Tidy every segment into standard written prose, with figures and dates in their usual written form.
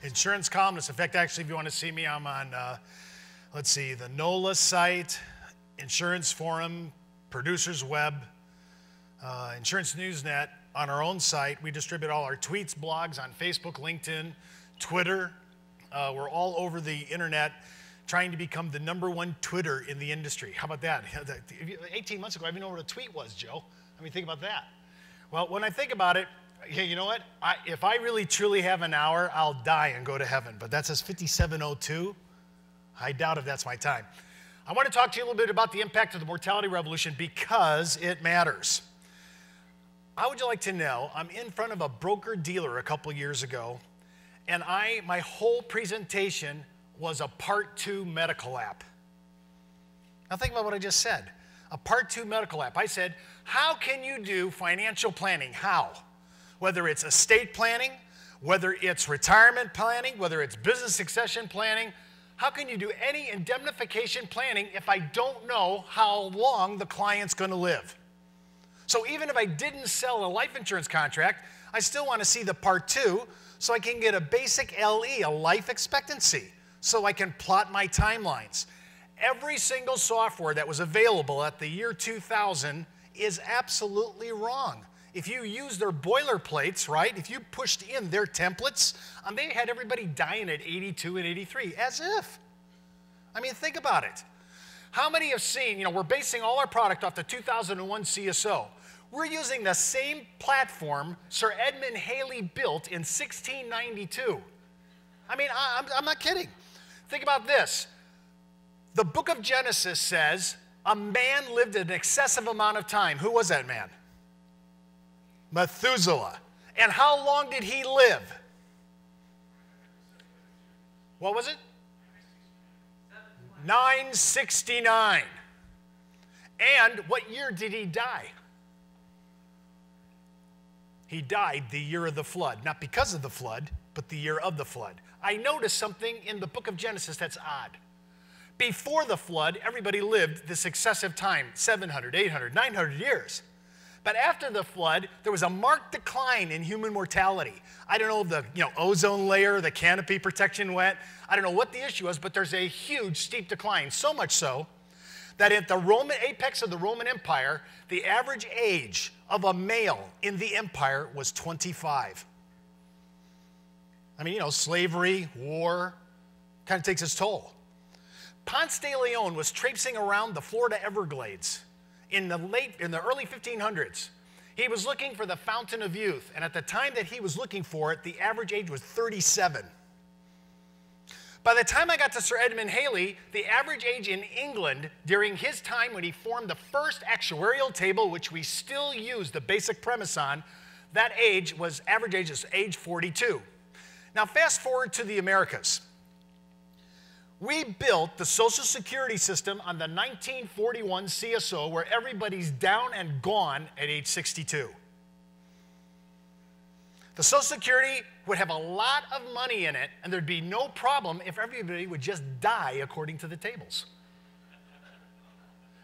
insurance columnist. In fact, actually, if you want to see me, I'm on, let's see, the NOLA site, Insurance Forum, Producers Web, Insurance Newsnet. On our own site, we distribute all our tweets, blogs on Facebook, LinkedIn, Twitter. We're all over the internet trying to become the #1 Twitter in the industry. How about that? 18 months ago, I didn't know what a tweet was, Joe. I mean, think about that. Well, when I think about it, hey, you know what? If I really truly have an hour, I'll die and go to heaven. But that says 57:02. I doubt if that's my time. I want to talk to you a little bit about the impact of the mortality revolution because it matters. How would you like to know? I'm in front of a broker-dealer a couple years ago, and my whole presentation was a Part 2 medical app. Now think about what I just said. A Part 2 medical app. I said, how can you do financial planning? How? Whether it's estate planning, whether it's retirement planning, whether it's business succession planning, how can you do any indemnification planning if I don't know how long the client's going to live? So even if I didn't sell a life insurance contract, I still want to see the Part 2 so I can get a basic LE, a life expectancy, so I can plot my timelines. Every single software that was available at the year 2000 is absolutely wrong. If you use their boilerplates, right, if you pushed in their templates, they had everybody dying at 82 and 83, as if. I mean, think about it. How many have seen, we're basing all our product off the 2001 CSO. We're using the same platform Sir Edmund Halley built in 1692. I mean, I'm not kidding. Think about this. The book of Genesis says a man lived an excessive amount of time. Who was that man? Methuselah. And how long did he live? What was it? 969. And what year did he die? He died the year of the flood. Not because of the flood, but the year of the flood. I noticed something in the book of Genesis that's odd. Before the flood, everybody lived this excessive time, 700, 800, 900 years. But after the flood, there was a marked decline in human mortality. I don't know if the ozone layer, the canopy protection went. I don't know what the issue was, but there's a huge, steep decline. So much so that at the Roman apex of the Roman Empire, the average age of a male in the empire was 25. I mean, slavery, war, kind of takes its toll. Ponce de Leon was traipsing around the Florida Everglades in the early 1500s. He was looking for the fountain of youth, and at the time that he was looking for it, the average age was 37. By the time I got to Sir Edmund Halley, the average age in England during his time when he formed the first actuarial table, which we still use the basic premise on, that average age is age 42. Now fast forward to the Americas. We built the Social Security system on the 1941 CSO where everybody's down and gone at age 62. The Social Security would have a lot of money in it, and there'd be no problem if everybody would just die according to the tables.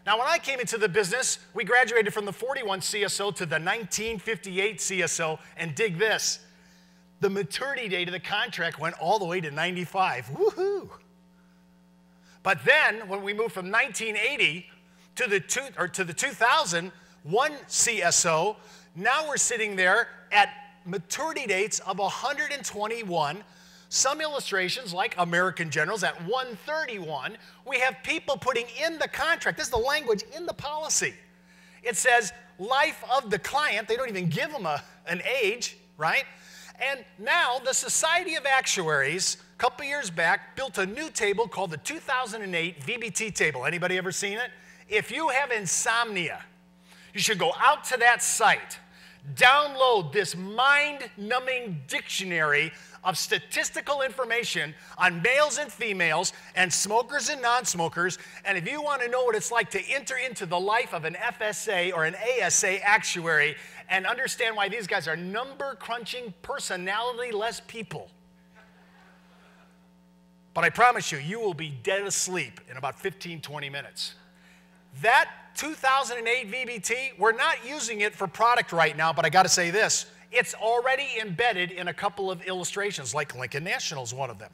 Now, when I came into the business, we graduated from the 41 CSO to the 1958 CSO, and dig this. The maturity date of the contract went all the way to 95. Woohoo! But then, when we moved from 1980 to the 2001 CSO, now we're sitting there at maturity dates of 121. Some illustrations, like American Generals, at 131. We have people putting in the contract. This is the language in the policy. It says life of the client. They don't even give them an age, right? And now the Society of Actuaries, a couple years back, built a new table called the 2008 VBT table. Anybody ever seen it? If you have insomnia, you should go out to that site, download this mind-numbing dictionary of statistical information on males and females and smokers and non-smokers, and if you want to know what it's like to enter into the life of an FSA or an ASA actuary and understand why these guys are number-crunching, personality-less people. But I promise you, you will be dead asleep in about 15, 20 minutes. That 2008 VBT, we're not using it for product right now, but I got to say this. It's already embedded in a couple of illustrations, like Lincoln National is one of them.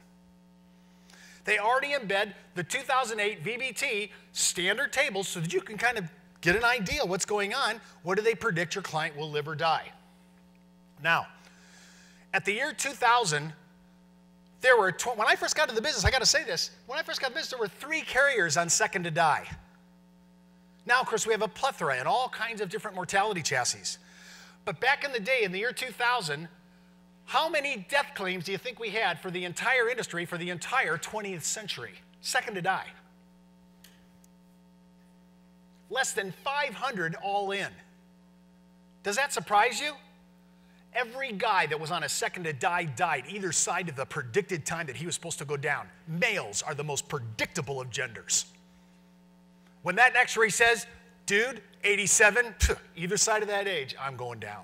They already embed the 2008 VBT standard tables so that you can kind of get an idea what's going on. What do they predict your client will live or die? Now, at the year 2000, there were, when I first got to the business, I got to say this, when I first got to the business, there were 3 carriers on second to die. Now, of course, we have a plethora and all kinds of different mortality chassis. But back in the day, in the year 2000, how many death claims do you think we had for the entire industry for the entire 20th century? Second to die. Less than 500 all in. Does that surprise you? Every guy that was on a second to die died either side of the predicted time that he was supposed to go down. Males are the most predictable of genders. When that x-ray says, dude, 87, either side of that age, I'm going down.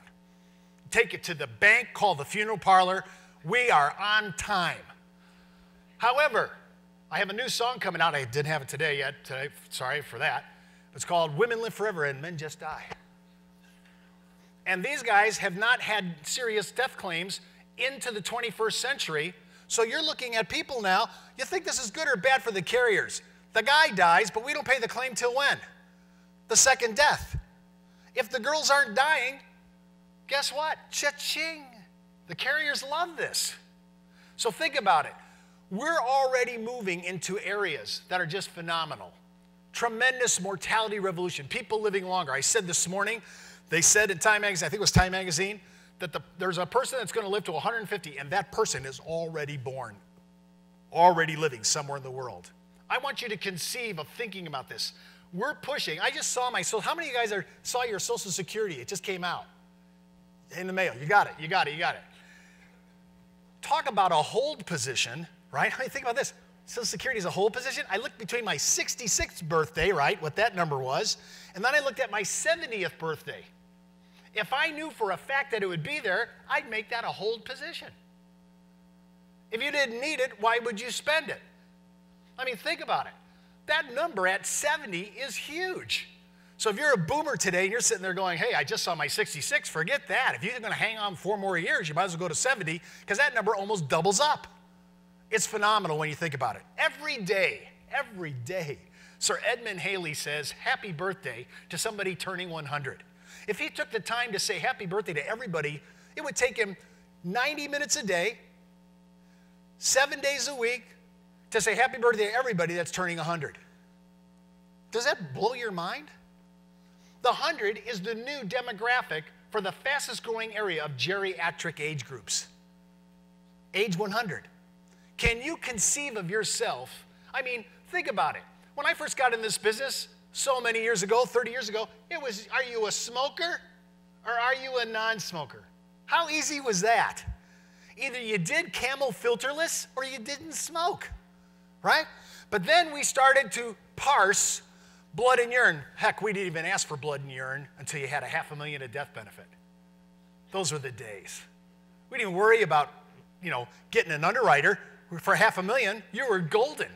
Take it to the bank, call the funeral parlor. We are on time. However, I have a new song coming out. I didn't have it today yet. Sorry for that. It's called Women Live Forever and Men Just Die. And these guys have not had serious death claims into the 21st century. So you're looking at people now, you think this is good or bad for the carriers. The guy dies, but we don't pay the claim till when? The second death. If the girls aren't dying, guess what? Cha-ching. The carriers love this. So think about it. We're already moving into areas that are just phenomenal. Tremendous mortality revolution. People living longer. I said this morning, they said in Time Magazine, I think it was Time Magazine, that there's a person that's going to live to 150, and that person is already born, already living somewhere in the world. I want you to conceive of thinking about this. We're pushing. I just saw how many of you guys saw your Social Security? It just came out in the mail. You got it, you got it, you got it. Talk about a hold position, right? I mean, think about this. Social Security is a hold position. I looked between my 66th birthday, right, what that number was, and then I looked at my 70th birthday. If I knew for a fact that it would be there, I'd make that a hold position. If you didn't need it, why would you spend it? I mean, think about it. That number at 70 is huge. So if you're a boomer today and you're sitting there going, hey, I just saw my 66, forget that. If you're going to hang on 4 more years, you might as well go to 70 because that number almost doubles up. It's phenomenal when you think about it. Every day, Sir Edmund Halley says happy birthday to somebody turning 100. If he took the time to say happy birthday to everybody, it would take him 90 minutes a day, 7 days a week, to say happy birthday to everybody that's turning 100. Does that blow your mind? The 100 is the new demographic for the fastest growing area of geriatric age groups. Age 100. Can you conceive of yourself? I mean, think about it. When I first got in this business so many years ago, 30 years ago, it was, are you a smoker or are you a non-smoker? How easy was that? Either you did Camel filterless or you didn't smoke. Right? But then we started to parse blood and urine. Heck, we didn't even ask for blood and urine until you had $500,000 of death benefit. Those were the days. We didn't worry about, getting an underwriter for $500,000. You were golden.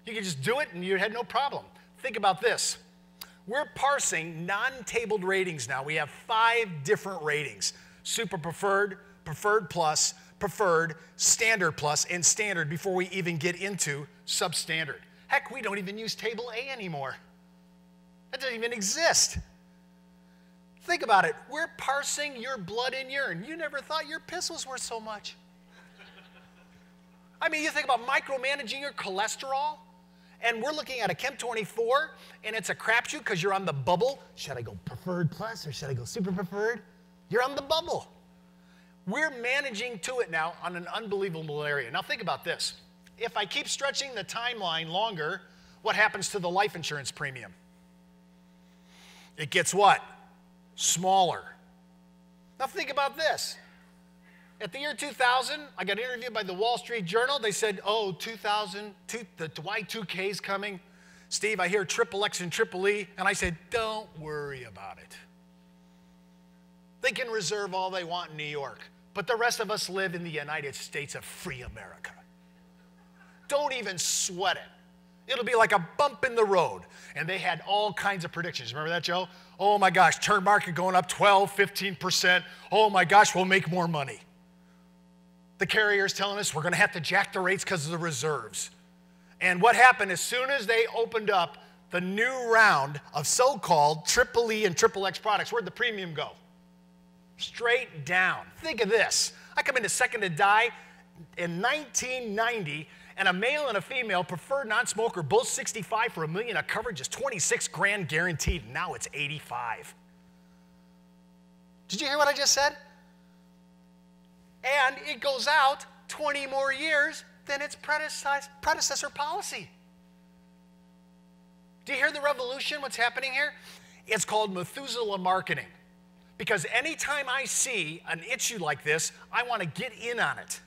You could just do it and you had no problem. Think about this. We're parsing non-tabled ratings now. We have 5 different ratings. Super preferred, preferred plus, preferred, standard plus, and standard before we even get into substandard. Heck, we don't even use table A anymore. That doesn't even exist. Think about it. We're parsing your blood and urine. You never thought your piss was worth so much. I mean, you think about micromanaging your cholesterol, and we're looking at a Chem 24, and it's a crapshoot because you're on the bubble. Should I go preferred plus or should I go super preferred? You're on the bubble. We're managing to it now on an unbelievable area. Now think about this. If I keep stretching the timeline longer, what happens to the life insurance premium? It gets what? Smaller. Now think about this. At the year 2000, I got interviewed by the Wall Street Journal. They said, oh, the Y2K is coming. Steve, I hear XXX and EEE. And I said, don't worry about it. They can reserve all they want in New York, but the rest of us live in the United States of free America. Don't even sweat it. It'll be like a bump in the road. And they had all kinds of predictions. Remember that, Joe? Oh my gosh, term market going up 12, 15%. Oh my gosh, we'll make more money. The carrier's telling us we're going to have to jack the rates because of the reserves. And what happened as soon as they opened up the new round of so-called triple E and triple X products, where'd the premium go? Straight down. Think of this. I come into Second to Die in 1990, and a male and a female preferred non-smoker, both 65 for $1 million of coverage, is 26 grand guaranteed. Now it's 85. Did you hear what I just said? And it goes out 20 more years than its predecessor policy. Do you hear the revolution, what's happening here? It's called Methuselah marketing. Because anytime I see an issue like this, I want to get in on it.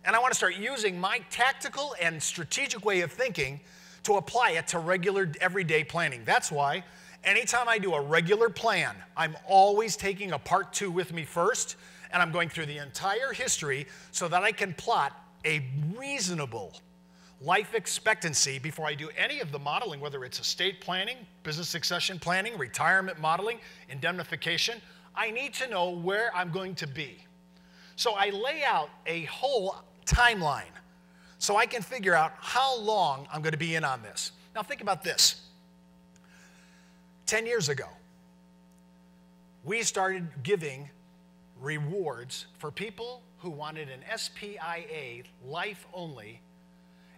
And I want to start using my tactical and strategic way of thinking to apply it to regular, everyday planning. That's why anytime I do a regular plan, I'm always taking a part 2 with me first, and I'm going through the entire history so that I can plot a reasonable life expectancy before I do any of the modeling, whether it's estate planning, business succession planning, retirement modeling, indemnification. I need to know where I'm going to be. So I lay out a whole timeline so I can figure out how long I'm going to be in on this. Now think about this. 10 years ago, we started giving rewards for people who wanted an SPIA life only,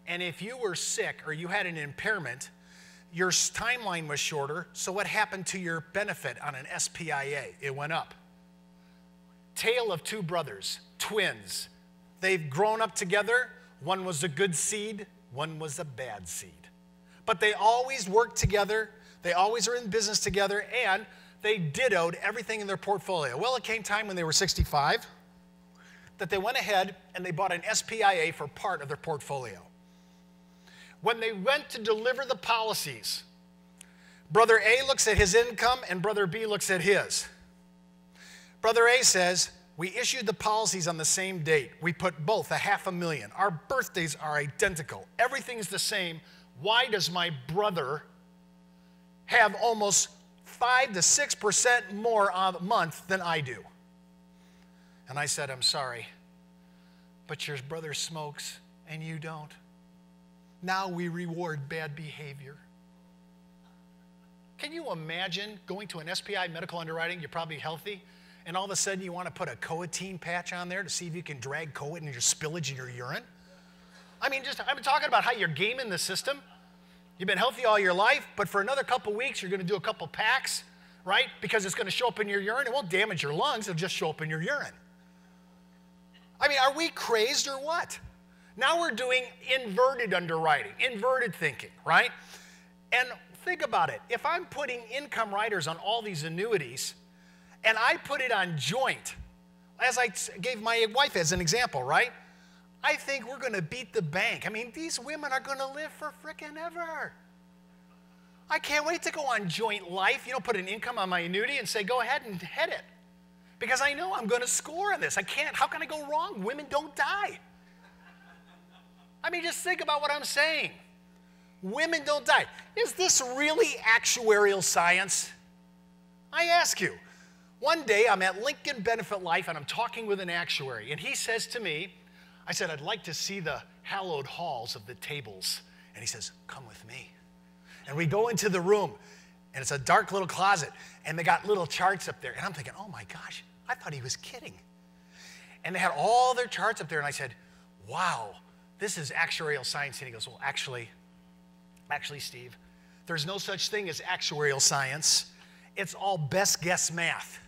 and if you were sick or you had an impairment, your timeline was shorter, so what happened to your benefit on an SPIA? It went up. Tale of two brothers, twins. They've grown up together. One was a good seed, one was a bad seed. But they always worked together, they always are in business together, and they dittoed everything in their portfolio. Well, it came time when they were 65 that they went ahead and they bought an SPIA for part of their portfolio. When they went to deliver the policies, Brother A looks at his income and Brother B looks at his. Brother A says, we issued the policies on the same date. We put both $500,000. Our birthdays are identical. Everything is the same. Why does my brother have almost 5 to 6% more a month than I do? And I said, I'm sorry, but your brother smokes and you don't. Now we reward bad behavior. Can you imagine going to an SPI medical underwriting, you're probably healthy, and all of a sudden you want to put a coatine patch on there to see if you can drag coat in your spillage in your urine? I mean, I'm talking about how you're gaming the system. You've been healthy all your life, but for another couple weeks, you're going to do a couple packs, right? Because it's going to show up in your urine. It won't damage your lungs. It'll just show up in your urine. I mean, are we crazed or what? Now we're doing inverted underwriting, inverted thinking, right? And think about it. If I'm putting income riders on all these annuities, and I put it on joint, as I gave my wife as an example, right? I think we're going to beat the bank. I mean, these women are going to live for frickin' ever. I can't wait to go on joint life, put an income on my annuity and say, go ahead and head it. Because I know I'm going to score on this. How can I go wrong? Women don't die. I mean, just think about what I'm saying. Women don't die. Is this really actuarial science? I ask you. One day, I'm at Lincoln Benefit Life, and I'm talking with an actuary, and he says to me, I said, I'd like to see the hallowed halls of the tables. And he says, come with me. And we go into the room, and it's a dark little closet, and they got little charts up there. And I'm thinking, oh my gosh, I thought he was kidding. And they had all their charts up there, and I said, wow, this is actuarial science. And he goes, well, actually, Steve, there's no such thing as actuarial science. It's all best guess math.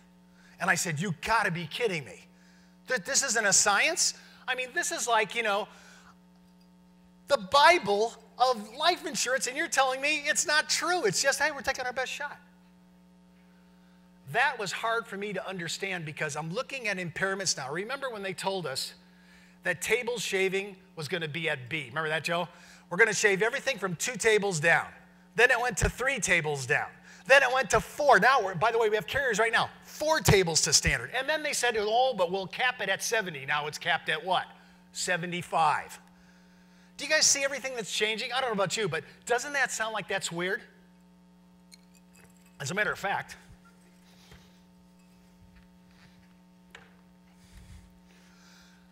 And I said, you gotta be kidding me. This isn't a science? I mean, this is like, the Bible of life insurance, and you're telling me it's not true. It's just, hey, we're taking our best shot. That was hard for me to understand because I'm looking at impairments now. Remember when they told us that table shaving was going to be at B? Remember that, Joe? We're going to shave everything from 2 tables down. Then it went to 3 tables down. Then it went to 4. Now, by the way, we have carriers right now, 4 tables to standard. And then they said, oh, but we'll cap it at 70. Now it's capped at what? 75. Do you guys see everything that's changing? I don't know about you, but doesn't that sound like that's weird? As a matter of fact,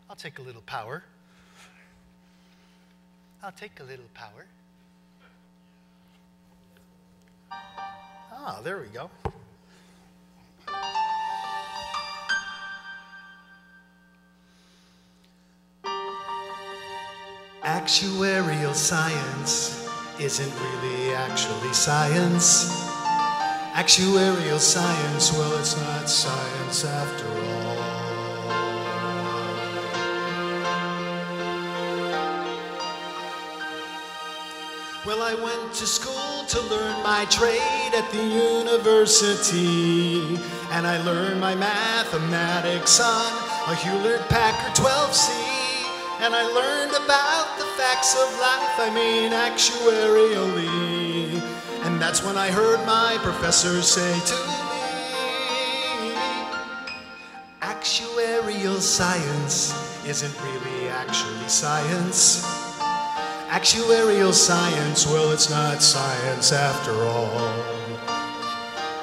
I'll take a little power. I'll take a little power. Ah, there we go. Actuarial science isn't really actually science. Actuarial science, well, it's not science after all. Well, I went to school to learn my trade at the university, and I learned my mathematics on a Hewlett-Packard 12C, and I learned about the facts of life, I mean actuarially, and that's when I heard my professor say to me, actuarial science isn't really actually science. Actuarial science, well, it's not science after all.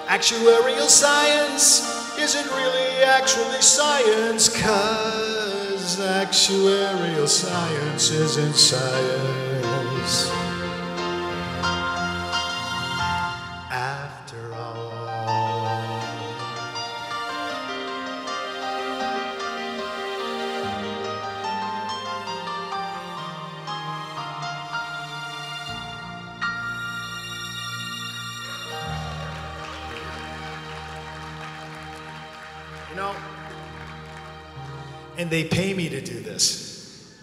Actuarial science isn't really actually science, 'cause actuarial science isn't science after all. You know, and they pay me to do this.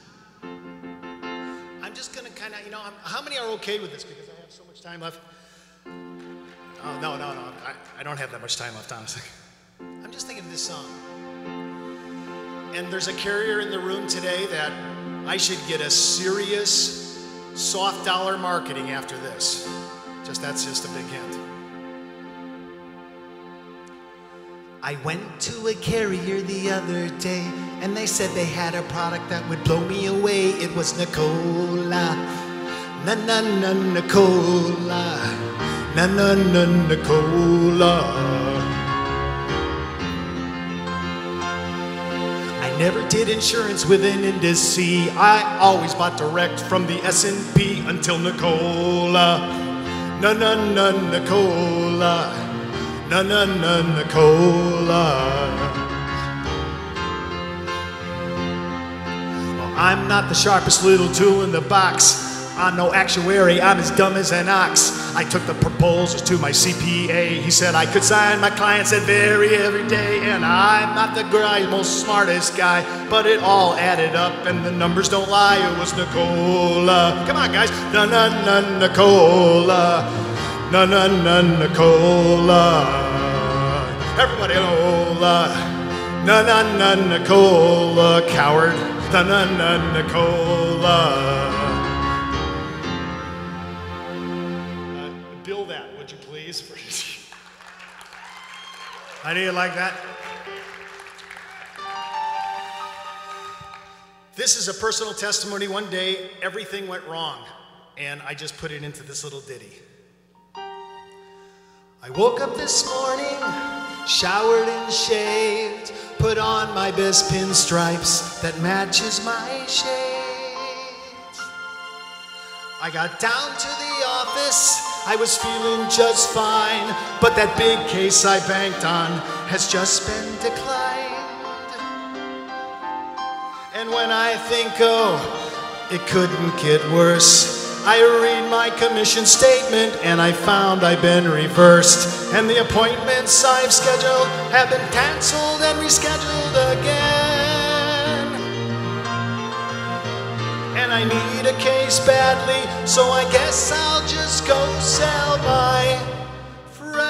I'm just gonna kind of, how many are okay with this because I have so much time left? Oh, no, I don't have that much time left, honestly. I'm just thinking of this song. And there's a carrier in the room today that I should get a serious soft dollar marketing after this. That's just a big hint. I went to a carrier the other day, and they said they had a product that would blow me away. It was Nicola, Nicola, Nicola. I never did insurance with an indice. I always bought direct from the S&P until Nicola, Nicola. Nicola. Well, I'm not the sharpest little tool in the box. I'm no actuary, I'm as dumb as an ox. I took the proposals to my CPA. He said I could sign my clients that vary every day. And I'm not the most smartest guy, but it all added up and the numbers don't lie. It was Nicola. Come on, guys. Nicola. Nicola. Everybody, Lola. Nicola. Coward. Nicola. Bill that, would you please? I need it like that. This is a personal testimony. One day, everything went wrong, and I just put it into this little ditty. I woke up this morning, showered and shaved, put on my best pinstripes that matches my shades. I got down to the office, I was feeling just fine, but that big case I banked on has just been declined. And when I think, oh, it couldn't get worse, I read my commission statement and I found I've been reversed. And the appointments I've scheduled have been canceled and rescheduled again. And I need a case badly, so I guess I'll just go sell my friends.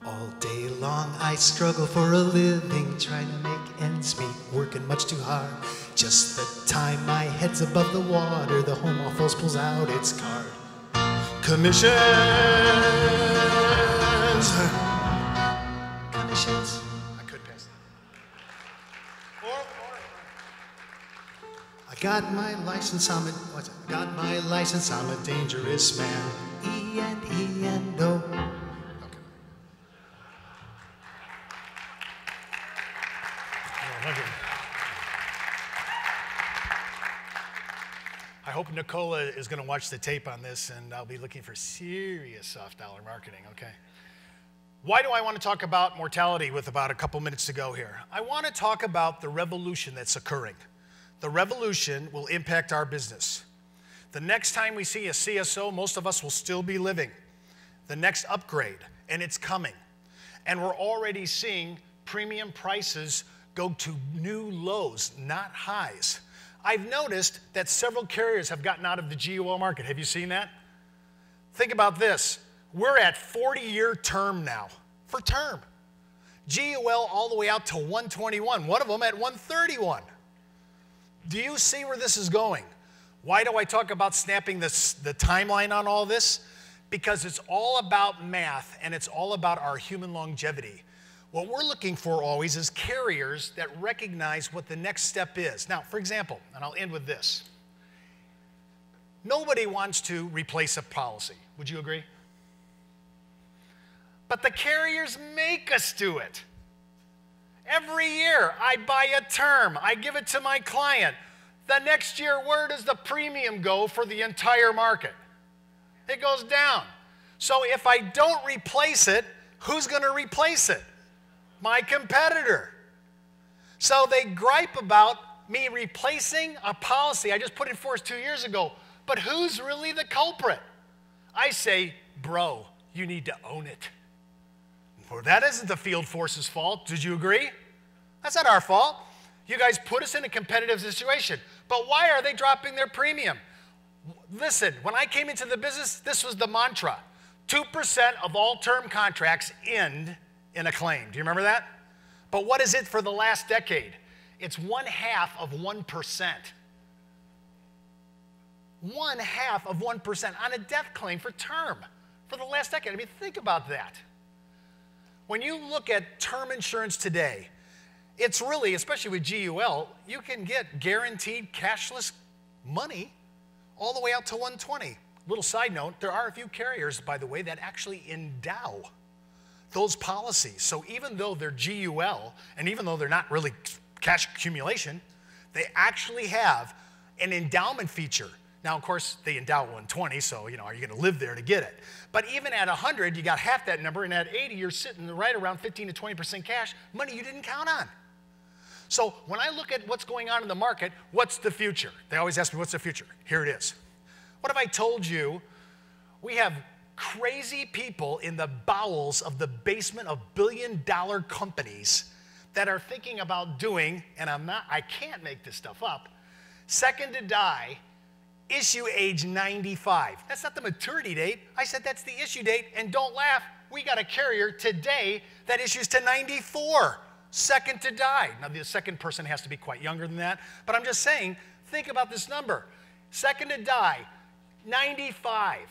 All day long I struggle for a living, trying to make ends meet, working much too hard. Just the time my head's above the water, the home office pulls out its card. Commissions. Commissions. I could pass that. I got my license, I'm a dangerous man. E-N-E-N-O. I hope Nicola is going to watch the tape on this, and I'll be looking for serious soft dollar marketing, okay? Why do I want to talk about mortality with about a couple minutes to go here? I want to talk about the revolution that's occurring. The revolution will impact our business. The next time we see a CSO, most of us will still be living. The next upgrade, and it's coming. And we're already seeing premium prices go to new lows, not highs. I've noticed that several carriers have gotten out of the GUL market. Have you seen that? Think about this. We're at 40-year term now, for term. GUL all the way out to 121, one of them at 131. Do you see where this is going? Why do I talk about snapping the timeline on all this? Because it's all about math, and it's all about our human longevity. What we're looking for always is carriers that recognize what the next step is. Now, for example, and I'll end with this. Nobody wants to replace a policy. Would you agree? But the carriers make us do it. Every year, I buy a term. I give it to my client. The next year, where does the premium go for the entire market? It goes down. So if I don't replace it, who's going to replace it? My competitor. So they gripe about me replacing a policy I just put in force 2 years ago, but who's really the culprit? I say, bro, you need to own it. Well, that isn't the field force's fault. Did you agree? That's not our fault. You guys put us in a competitive situation. But why are they dropping their premium? Listen, when I came into the business, this was the mantra. 2% of all term contracts end in a claim. Do you remember that? But what is it for the last decade? It's 1/2 of 1%. 1/2 of 1% on a death claim for term for the last decade. I mean, think about that. When you look at term insurance today, it's really, especially with GUL, you can get guaranteed cashless money all the way out to 120. Little side note, there are a few carriers, by the way, that actually endow those policies. So even though they're GUL, and even though they're not really cash accumulation, they actually have an endowment feature. Now, of course, they endow 120, so, are you going to live there to get it? But even at 100, you got half that number, and at 80, you're sitting right around 15 to 20% cash, money you didn't count on. So when I look at what's going on in the market, what's the future? They always ask me, what's the future? Here it is. What if I told you we have crazy people in the bowels of the basement of billion-dollar companies that are thinking about doing, and I can't make this stuff up, second to die, issue age 95. That's not the maturity date. I said that's the issue date, and don't laugh, we got a carrier today that issues to 94, second to die. Now, the second person has to be quite younger than that, but I'm just saying, think about this number. Second to die, 95.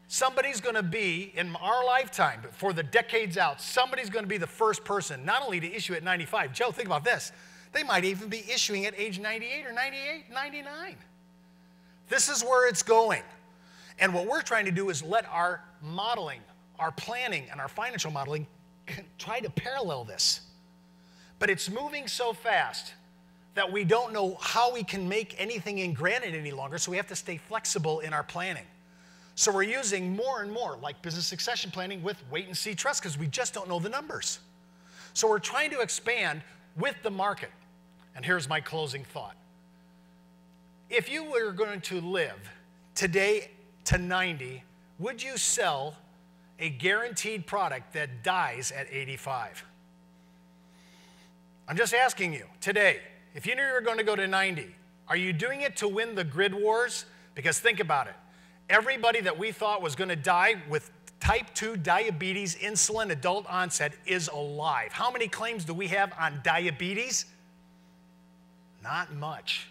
Somebody's going to be, in our lifetime, but for the decades out, somebody's going to be the first person not only to issue at 95. Joe, think about this. They might even be issuing at age 98 or 98, 99. This is where it's going. And what we're trying to do is let our modeling, our planning, and our financial modeling try to parallel this. But it's moving so fast that we don't know how we can make anything in granite any longer, so we have to stay flexible in our planning. So we're using more and more, like business succession planning with wait-and-see trust, because we just don't know the numbers. So we're trying to expand with the market. And here's my closing thought. If you were going to live today to 90, would you sell a guaranteed product that dies at 85? I'm just asking you, today, if you knew you were going to go to 90, are you doing it to win the grid wars? Because think about it. Everybody that we thought was going to die with type 2 diabetes, insulin, adult onset, is alive. How many claims do we have on diabetes? Not much.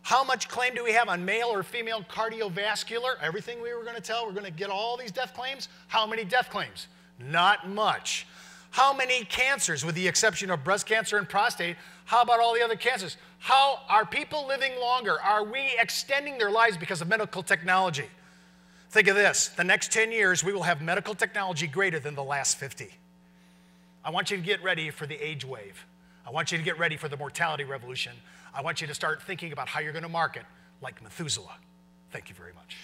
How much claim do we have on male or female cardiovascular? Everything we were going to tell, we're going to get all these death claims. How many death claims? Not much. How many cancers, with the exception of breast cancer and prostate? How about all the other cancers? How are people living longer? Are we extending their lives because of medical technology? Think of this. The next 10 years, we will have medical technology greater than the last 50. I want you to get ready for the age wave. I want you to get ready for the mortality revolution. I want you to start thinking about how you're going to market like Methuselah. Thank you very much.